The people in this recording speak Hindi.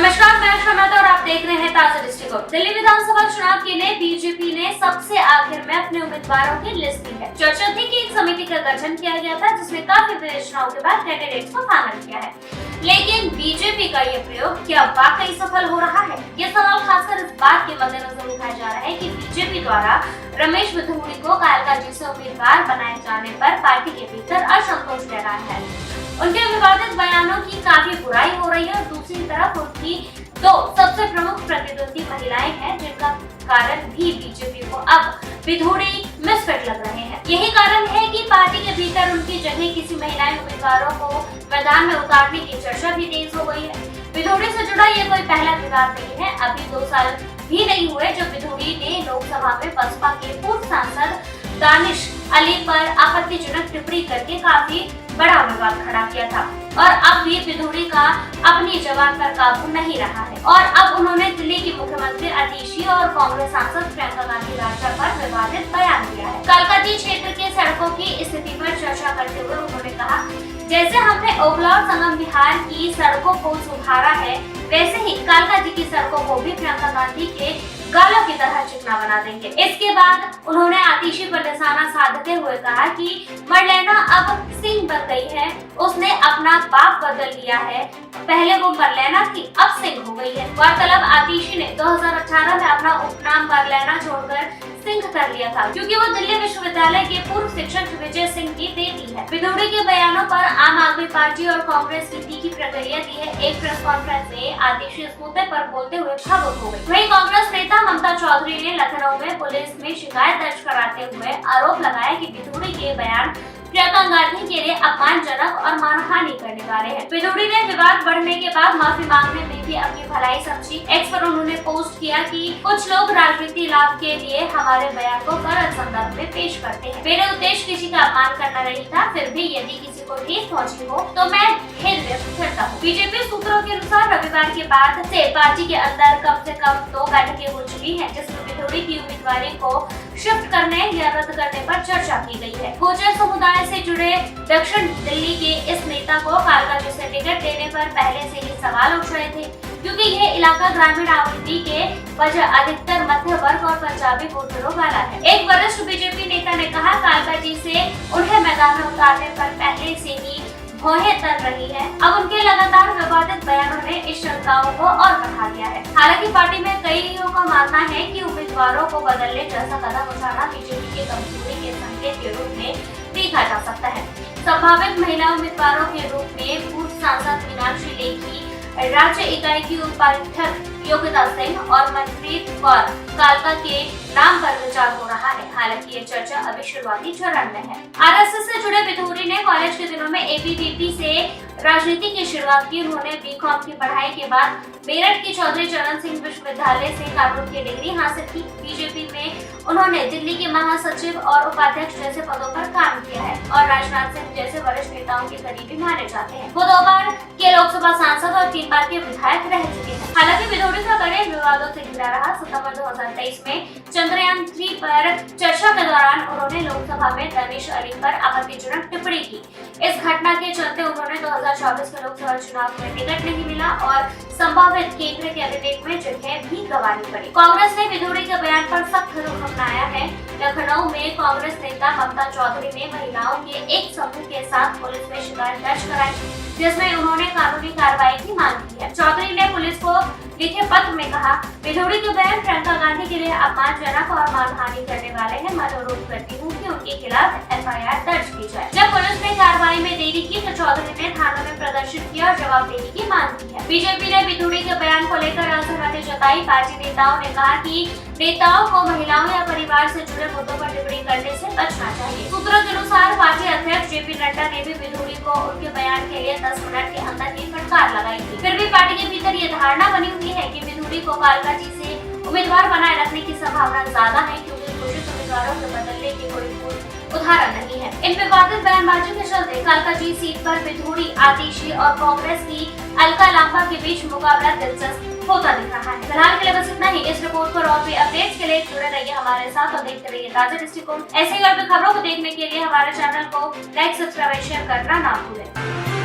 नमस्कार, मैं श्रमित और आप देख रहे हैं ताजा दृष्टिकोण। दिल्ली विधानसभा चुनाव के लिए बीजेपी ने सबसे आखिर में अपने उम्मीदवारों की लिस्ट दी है। चर्चा थी कि एक समिति का गठन किया गया था जिसमें काफी विवेचनाओं के बाद कैंडिडेट्स को फाइनल किया है, लेकिन बीजेपी का ये प्रयोग क्या वाकई सफल हो रहा है? ये सवाल खासकर इस बात के मद्देनजर उठाया जा रहा है कि बीजेपी द्वारा रमेश बिधूड़ी को कालकाजी से उम्मीदवार बनाए जाने पर पार्टी के भीतर असंतोष जगा है। उनके विवादित बयानों की काफी बुराई हो रही है और दूसरी तरफ उनकी दो सबसे प्रमुख प्रतिद्वंदी महिलाएं हैं, जिनका कारण भी बीजेपी को अब बिधूड़ी मिसफिट लग रहे हैं। यही कारण है कि पार्टी के भीतर उनकी जगह किसी महिला उम्मीदवारों को मैदान में उतारने की चर्चा भी तेज हो गई है। बिधूड़ी से जुड़ा ये कोई पहला विवाद नहीं है। अभी 2 साल भी नहीं हुए जब बिधूड़ी ने लोकसभा में बसपा के पूर्व सांसद दानिश अली पर आपत्तिजनक टिप्पणी करके काफी बड़ा विवाद खड़ा किया था और अब भी बिधूड़ी का अपनी जबान पर काबू नहीं रहा है और अब उन्होंने दिल्ली की मुख्यमंत्री आतिशी और कांग्रेस सांसद प्रियंका गांधी वाड्रा पर विवादित बयान दिया है। कालकाजी क्षेत्र के सड़कों की स्थिति पर चर्चा करते हुए उन्होंने कहा, जैसे हमने ओखला और संगम बिहार की सड़कों को सुधारा है, वैसे ही कालकाजी की सड़कों को भी प्रियंका गांधी के गालों की तरह चिकना बना देंगे। इसके बाद उन्होंने आतिशी पर निशाना साधते हुए कहा कि मरलेना अब सिंह बन गई है, उसने अपना बाप बदल लिया है, पहले वो मरलेना थी, अब सिंह हो गई है। गौरतलब आतिशी ने 2018 में अपना उपनाम मरलेना छोड़कर सिंह कर लिया था, क्योंकि वो दिल्ली विश्वविद्यालय के पूर्व शिक्षक विजय सिंह की बेटी है। बिधूड़ी के बयानों पर आम आदमी पार्टी और कांग्रेस की तीखी प्रतिक्रिया दी है। एक प्रेस कॉन्फ्रेंस में आतिशी इस मुद्दे पर बोलते हुए भावुक हो गई। वहीं कांग्रेस नेता ममता चौधरी ने लखनऊ में पुलिस में शिकायत दर्ज कराते हुए आरोप लगाया कि बिधूड़ी के बयान प्रियंका गांधी के लिए अपमानजनक और मानहानि करने वाले हैं। बिधूड़ी ने विवाद बढ़ने के बाद माफी मांगने में भी अपनी भलाई समझी। एक्स पर उन्होंने पोस्ट किया कि कुछ लोग राजनीतिक लाभ के लिए हमारे बयान को गलत संदर्भ में पेश करते हैं। मेरे उद्देश्य किसी का अपमान करना नहीं था, फिर भी यदि किसी को ठेस पहुंची हो तो मैं खेद व्यक्त करता हूँ। बीजेपी सूत्रों के अनुसार रविवार के बाद से पार्टी के अंदर कम से कम 2 बैठकें हो चुकी है, जिसमें बिधूड़ी की उम्मीदवारी को शिफ्ट करने या रद्द करने पर चर्चा की गई है। गुर्जर समुदाय से जुड़े दक्षिण दिल्ली के इस नेता को कालकाजी से टिकट देने पर पहले से ही सवाल उठ रहे थे, क्योंकि यह इलाका ग्रामीण आवृत्ति के वजह अधिकतर मध्य वर्ग और पंजाबी वोटरों वाला है। एक वरिष्ठ बीजेपी नेता ने कहा, कालकाजी से उन्हें मैदान में उतारने पर पहले से ही भौहें तर रही है। अब उनके लगातार विवादित बयानों ने इस शंकाओं को और बढ़ा दिया है। हालांकि पार्टी में कईयों का मानना है कि उम्मीदवारों को बदलने जैसा कदम उठाना बीजेपी की कमजोरी के संकेत के रूप में देखा जा सकता है। संभावित महिला उम्मीदवारों के रूप में पूर्व सांसद मीनाक्षी लेखी, राज्य इकाई की उपाध्यक्ष योगिता सिंह और मनप्रीत कौर कालका के नाम पर विचार हो रहा है। हालांकि ये चर्चा अभी शुरुआती चरण में है। आरएसएस से जुड़े बिधूड़ी ने कॉलेज के दिनों में एबीवीपी से राजनीति की शुरुआत की। उन्होंने बीकॉम की पढ़ाई के बाद मेरठ के चौधरी चरण सिंह विश्वविद्यालय से कानून की डिग्री हासिल की। बीजेपी में उन्होंने दिल्ली के महासचिव और उपाध्यक्ष जैसे पदों पर काम किया है और राजनाथ सिंह जैसे वरिष्ठ नेताओं के करीबी माने जाते हैं। वो 2 बार के लोकसभा सांसद और 3 बार के विधायक रह चुके हैं। हालांकि बिधूड़ी का करियर विवादों से घिरा रहा। सितंबर 2023 में चंद्रयान 3 पर चर्चा के दौरान उन्होंने लोकसभा में दानिश अली पर आपत्तिजनक टिप्पणी की। इस घटना के चलते उन्होंने 2024 के लोकसभा चुनाव में टिकट नहीं मिला और संभावित केंद्रीय कैबिनेट में जगह भी गंवानी पड़ी। कांग्रेस ने बिधूड़ी के बयान पर सख्त रुख अपनाया है। लखनऊ में कांग्रेस नेता ममता चौधरी ने महिलाओं के एक समूह के साथ पुलिस में शिकायत दर्ज कराई, जिसमें उन्होंने कानूनी कार्रवाई की मांग की है। चौधरी ने पुलिस को लिखे पत्र में कहा, बिधूड़ी के बयान प्रियंका गांधी के लिए अपमानजनक और मानहानि करने वाले हैं। मैं अनुरोध करती हूँ कि उनके खिलाफ एफआईआर दर्ज की जाए। जब पुलिस ने कार्रवाई में देरी की तो चौधरी ने थानों में प्रदर्शन किया और जवाब देने की मांग की है। बीजेपी ने बिधूड़ी के बयान को लेकर असहमति जताई। पार्टी नेताओं ने कहा कि नेताओं को महिलाओं या परिवार से जुड़े मुद्दों पर टिप्पणी करने से बचना चाहिए। सूत्रों के अनुसार पार्टी अध्यक्ष जेपी नड्डा ने भी बिधूड़ी को उनके बयान के लिए 10 मिनट के अंदर ही फटकार लगाई थी। फिर भी पार्टी के भीतर ये धारणा बनी हुई है कि बिधूड़ी को कालकाजी से उम्मीदवार बनाए रखने की संभावना ज्यादा है, क्योंकि घोषित उम्मीदवारों के बदलने की कोई उदाहरण नहीं है। इन विवादित बयानबाजी के चलते कालकाजी सीट पर बिधूड़ी, आतिशी और कांग्रेस की अलका लांबा के बीच मुकाबला दिलचस्प होता दिख रहा है। फिलहाल के लिए बस इतना ही। इस रिपोर्ट पर और भी अपडेट्स के लिए जुड़े रहिए हमारे साथ और देखते रहिए ताजा दृष्टिकोण। ऐसे ही और भी खबरों को देखने के लिए हमारे चैनल को लाइक, सब्सक्राइब, शेयर करना ना भूलें।